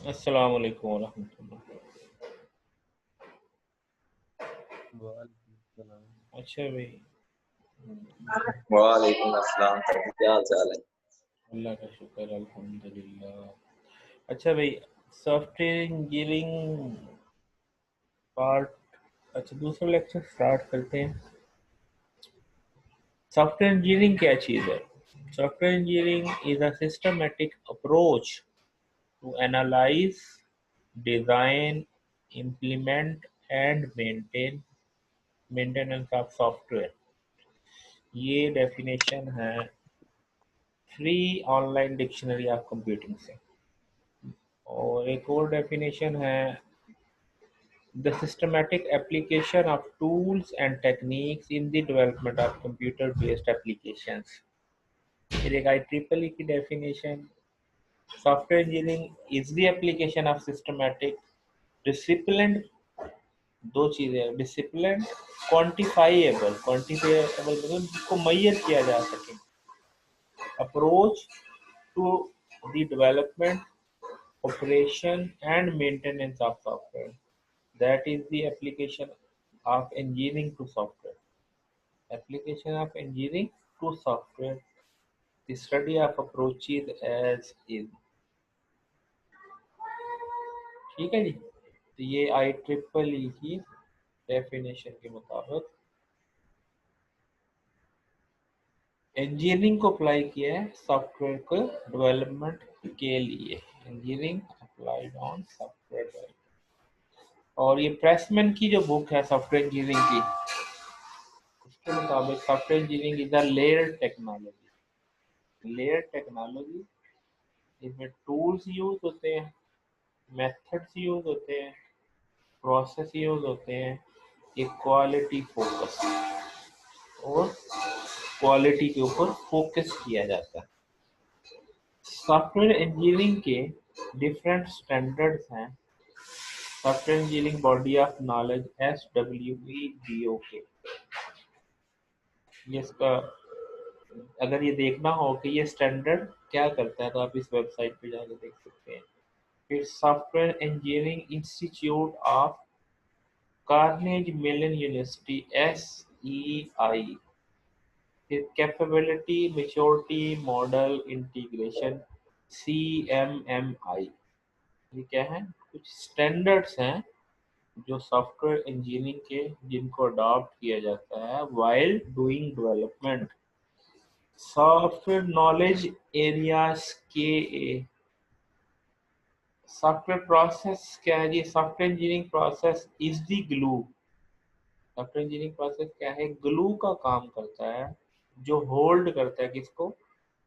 अस्सलाम वालेकुम वरहमतुल्लाह। वालेकुम सलाम। अच्छा भाई, वालेकुम अस्सलाम। क्या हाल चाल है? अल्लाह का शुक्र अल्हम्दुलिल्लाह। अच्छा भाई, सॉफ्टवेयर इंजीनियरिंग पार्ट, अच्छा दूसरा लेक्चर स्टार्ट करते हैं। सॉफ्टवेयर इंजीनियरिंग क्या चीज़ है? Software engineering is a systematic approach to analyse, design, implement and maintenance of software. ये डेफिनेशन है free online dictionary of computing से। और एक और डेफिनेशन है the systematic application of tools and techniques in the development of computer based applications. फिर एक IEEE की definition, software engineering is the application of systematic discipline, दो चीज़ें डिसिप्लिन, क्वान्टिफाइएबल मतलब जिसको मैयर किया जा सके, approach to the development, operation and maintenance of software. That is the application of engineering to software. Application of engineering to software. The study of approaches as is. ठीक है जी। तो ये IEEE की डेफिनेशन के मुताबिक इंजीनियरिंग को apply किया है सॉफ्टवेयर को डेवलपमेंट के लिए। Engineering applied on software development. और ये प्रेसमैन की जो बुक है सॉफ्टवेयर इंजीनियरिंग की, उसके मुताबिक software engineering is a layer technology. Layer technology, इसमें टूल्स यूज होते हैं, मेथड्स यूज होते हैं, प्रोसेस यूज होते हैं, एक क्वालिटी फोकस, और क्वालिटी के ऊपर फोकस किया जाता है। सॉफ्टवेयर इंजीनियरिंग के डिफरेंट स्टैंडर्ड्स हैं। Software engineering body of knowledge SWE-BOK, ये इसका अगर ये देखना हो कि ये स्टैंडर्ड क्या करता है तो आप इस वेबसाइट पे जाकर देख सकते हैं। फिर software engineering institute of Carnegie Mellon university SEI, फिर capability maturity model integration CMMI। ये क्या है? कुछ स्टैंडर्ड्स हैं जो सॉफ्टवेयर इंजीनियरिंग के जिनको अडॉप्ट किया जाता है while doing development. Software knowledge areas के सॉफ्टवेयर प्रोसेस क्या है जी? Software engineering process is the glue. Software engineering process क्या है? ग्लू का काम करता है, जो होल्ड करता है किसको?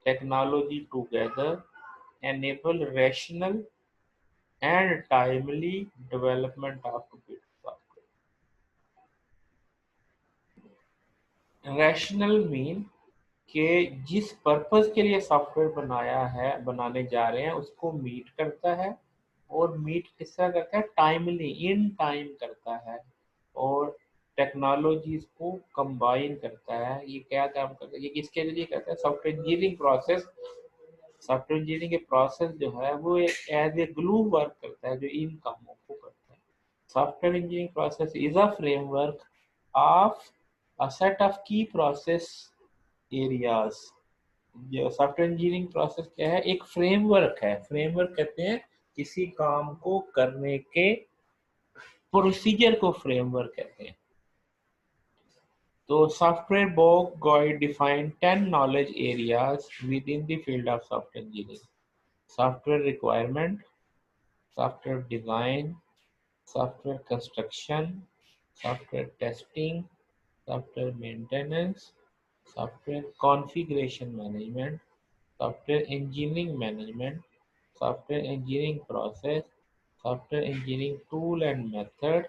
Technology together, enable rational and timely development of computer software. Rational mean कि जिस पर्पस के लिए सॉफ्टवेयर बनाया है, बनाने जा रहे हैं, उसको मीट करता है। और मीट किस तरह करता है? टाइमली, इन टाइम करता है। और टेक्नोलॉजीज को कंबाइन करता है। ये क्या काम करता है? ये किसके लिए करता है? Software engineering process. Software engineering के प्रोसेस जो है वो एज ए ग्लू वर्क करता है, जो इन कामों को करता है। Software engineering process is a framework of a set of key process areas। जो सॉफ्टवेयर इंजीनियरिंग प्रोसेस क्या है? एक फ्रेमवर्क है। फ्रेमवर्क कहते हैं किसी काम को करने के प्रोसीजर को फ्रेमवर्क कहते हैं। तो software book guide define 10 knowledge areas with in the field of software engineering. Software requirement, software design, software construction, software testing, software maintenance, software configuration management, software engineering management, software engineering process, software engineering tool and method,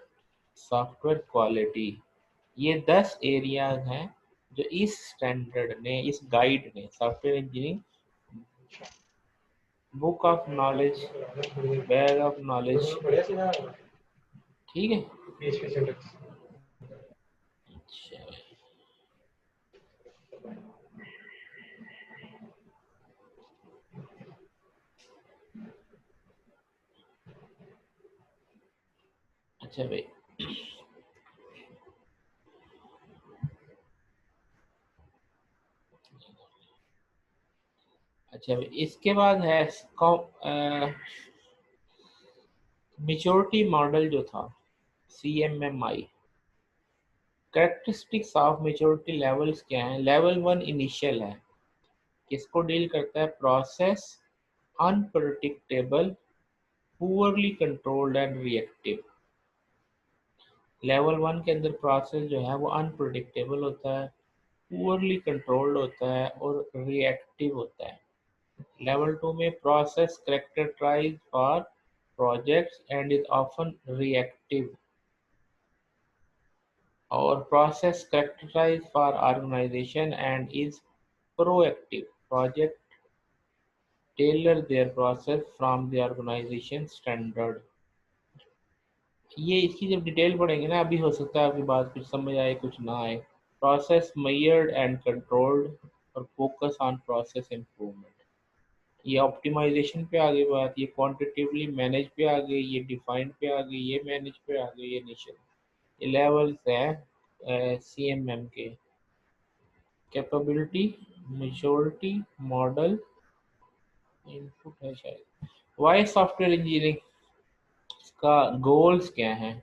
software quality. ये 10 areas हैं जो इस standard ने, इस guide ने, software engineering book of knowledge, bag of knowledge, ठीक है। अच्छा, अच्छा भाई, अच्छा भाई, इसके बाद है मैच्योरिटी मॉडल जो था, CMMI। Characteristics of maturity levels क्या हैं? लेवल 1 इनिशियल है, किसको डील करता है? Process unpredictable, poorly controlled and reactive. Level 1 के अंदर प्रोसेस जो है वो अनप्रेडिक्टेबल होता है, पुअरली कंट्रोल्ड होता है और रिएक्टिव होता है। लेवल 2 में process characterize for projects and is often reactive, और process characterize for organization and is proactive. Project tailor their process from the organization standard. ये इसकी जब डिटेल पढ़ेंगे ना, अभी हो सकता है आपकी बात कुछ समझ आए कुछ ना आए। प्रोसेस measured and controlled और फोकस ऑन प्रोसेस इम्प्रूवमेंट। ये ऑप्टिमाइजेशन पे आ गई बात, ये क्वांटिटेटिवली मैनेज पे आ गई, ये डिफाइंड पे आ गई, ये मैनेज पे आ गई, ये निशल। ये लेवल्स हैं CMM के। कैपेबिलिटी, मैच्योरिटी मॉडल, इनपुट है शायद। वाई सॉफ्टवेयर इंजीनियरिंग का गोल्स क्या हैं?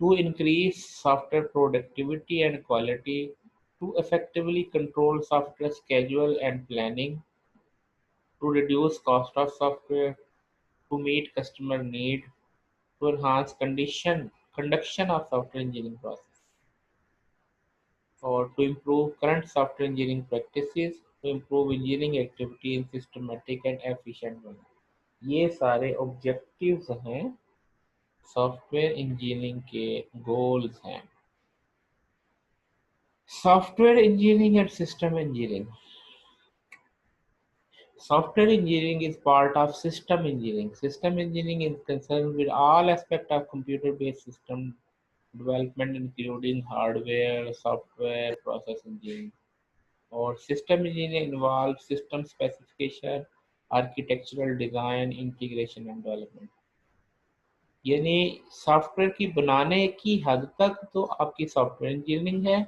To increase software productivity and quality, to effectively control software schedule and planning, to reduce cost of software, to meet customer need, to enhance conduction of software engineering process, or to improve current software engineering practices, to improve engineering activity in systematic and efficient manner। ये सारे objectives हैं, software engineering के goals हैं। Software engineering and system engineering. Software engineering is part of system engineering. System engineering is concerned with all aspects of computer-based system development, including hardware, software, process engineering. Or system engineering involves system specification, architectural design, integration and development. यानी software की बनाने की हद तक तो आपकी software engineering है,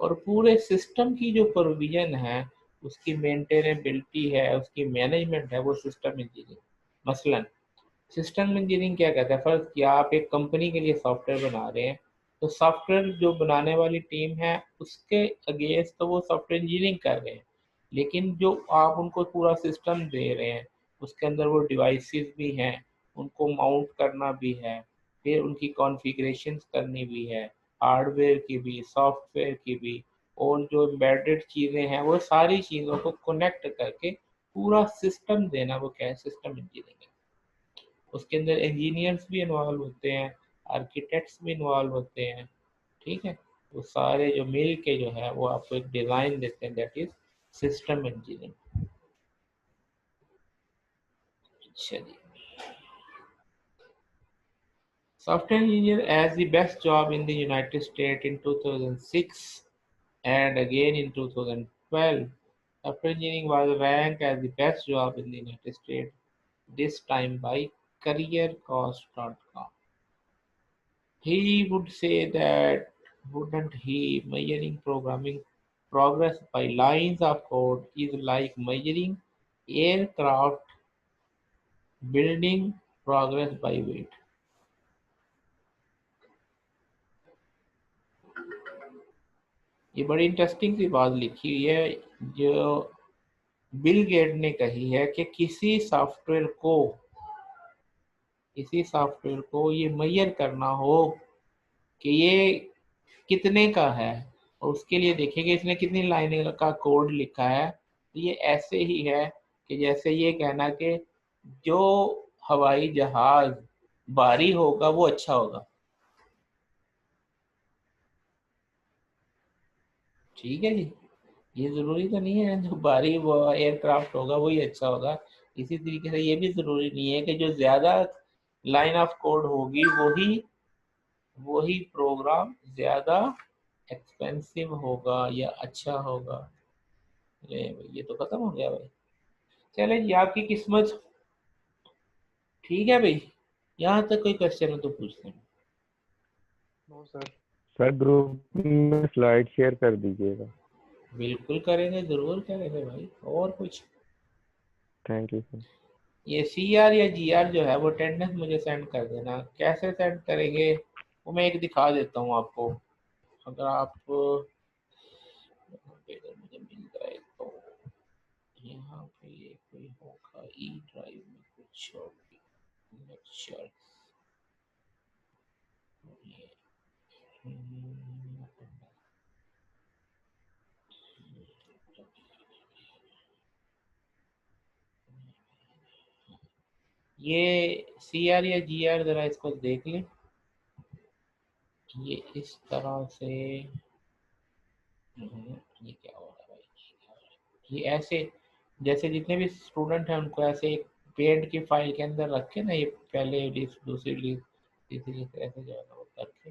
और पूरे सिस्टम की जो प्रोविजन है, उसकी मेंटेनेबिलिटी है, उसकी मैनेजमेंट है, वो सिस्टम इंजीनियरिंग। मसलन सिस्टम इंजीनियरिंग क्या कहता है? फर्ज किया आप एक कंपनी के लिए सॉफ्टवेयर बना रहे हैं, तो सॉफ्टवेयर जो बनाने वाली टीम है उसके अगेंस्ट तो वो सॉफ्टवेयर इंजीनियरिंग कर रहे हैं, लेकिन जो आप उनको पूरा सिस्टम दे रहे हैं उसके अंदर वो डिवाइसेस भी हैं, उनको माउंट करना भी है, फिर उनकी कॉन्फ़िगरेशन करनी भी है, हार्डवेयर की भी सॉफ्टवेयर की भी, और जो एम्बेडेड चीज़ें हैं वो सारी चीज़ों को कनेक्ट करके पूरा सिस्टम देना, वो क्या है? सिस्टम इंजीनियरिंग है। उसके अंदर इंजीनियर्स भी इन्वॉल्व होते हैं, आर्किटेक्ट्स भी इन्वॉल्व होते हैं, ठीक है। वो सारे जो मिल के जो है वो आपको एक डिज़ाइन देते हैं, दैट इज सिस्टम इंजीनियरिंग। अच्छा जी, software engineer as the best job in the United State in 2006 and again in 2012, software engineering was ranked as the best job in the United States, this time by careercost.com. He would say that, wouldn't he, measuring programming progress by lines of code is like measuring aircraft building progress by weight. ये बड़ी interesting सी बात लिखी हुई है, जो bill gate ने कही है कि किसी सॉफ्टवेयर को ये मेजर करना हो कि ये कितने का है, और उसके लिए देखिए इसने कितनी लाइन का कोड लिखा है, तो ये ऐसे ही है कि जैसे ये कहना कि जो हवाई जहाज भारी होगा वो अच्छा होगा। ठीक है जी, ये जरूरी तो नहीं है जो भारी वो एयरक्राफ्ट होगा वही अच्छा होगा। इसी तरीके से ये भी जरूरी नहीं है कि जो ज्यादा लाइन ऑफ कोड होगी वही वही प्रोग्राम ज्यादा एक्सपेंसिव होगा या अच्छा होगा। ये तो खत्म हो गया भाई। चले जी, आपकी किस्मत। ठीक है भाई, यहाँ तक कोई क्वेश्चन हो तो पूछते हैं। No sir. सर ग्रुप में स्लाइड शेयर कर दीजिएगा। बिल्कुल करेंगे, जरूर करेंगे भाई। और कुछ? Thank you sir. ये CR या GR जो है वो अटेंडेंस मुझे सेंड कर देना। कैसे सेंड करेंगे वो मैं एक दिखा देता हूँ आपको। अगर आप अगर मुझे मिल जाए तो यहाँ पे ये कोई होगा ई ड्राइव में कुछ लेक्चर। ये CR या GR जरा इसको देख लें। ये इस तरह से ये क्या हो रहा है भाई, ये क्या हो रहा है? ये ऐसे जैसे जितने भी स्टूडेंट हैं उनको ऐसे एक पेड की फाइल के अंदर रखे ना, ये पहले लिस्ट, दूसरी लिस्ट, तीसरी लिस्ट, ऐसे जो है ना वो करके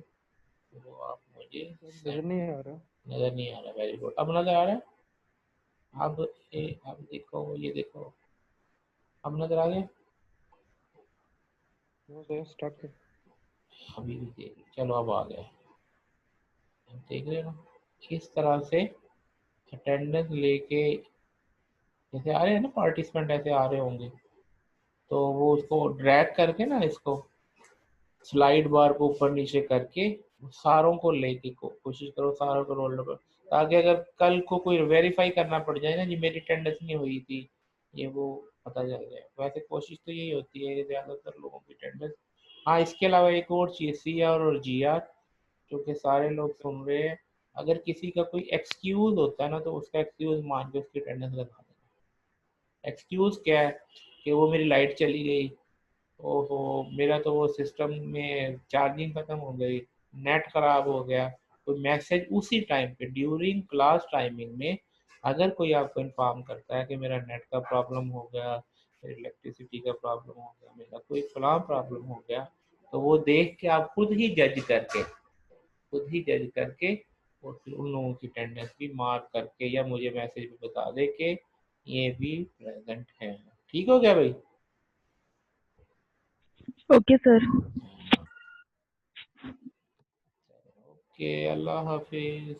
वो आप मुझे नजर नहीं आ रहा। नज़र नहीं आ रहा। वेरी गुड, अब नज़र आ रहा है। अब देखो, ये देखो, अब नज़र आ गया। नो सर, स्टक है। अभी भी देख, चलो अब आ गया। अब देख रहे हो ना, किस तरह से अटेंडेंस लेके जैसे आ रहे हैं ना पार्टिसिपेंट, ऐसे आ रहे होंगे तो वो उसको ड्रैग करके ना, इसको स्लाइड बार को ऊपर नीचे करके सारों को लेके कोशिश करो, सारों को रोल नंबर, ताकि अगर कल को कोई वेरीफाई करना पड़ जाए ना जी मेरी अटेंडेंस नहीं हुई थी, ये वो पता चल जाए। वैसे कोशिश तो यही होती है कि ज़्यादातर लोगों की अटेंडेंस। हाँ, इसके अलावा एक और चीज़ CR और GR, जो कि सारे लोग सुन रहे हैं, अगर किसी का कोई एक्सक्यूज़ होता है ना तो उसका एक्सक्यूज़ मान के उसकी अटेंडेंस लगा देना। एक्सक्यूज़ क्या है कि वो मेरी लाइट चली गई, ओहो मेरा तो वो सिस्टम में चार्जिंग खत्म हो गई, नेट खराब हो गया, तो मैसेज उसी टाइम पे ड्यूरिंग क्लास टाइमिंग में अगर कोई आपको इन्फॉर्म करता है कि मेरा नेट का प्रॉब्लम हो गया, मेरी इलेक्ट्रिसिटी का प्रॉब्लम हो गया, मेरा कोई फलां प्रॉब्लम हो गया, तो वो देख के आप खुद ही जज करके और फिर उन लोगों की अटेंडेंस भी मार्क करके या मुझे मैसेज भी बता दे कि ये भी प्रेजेंट है। ठीक हो गया भाई? Okay sir. ओके, अल्लाह हाफिज।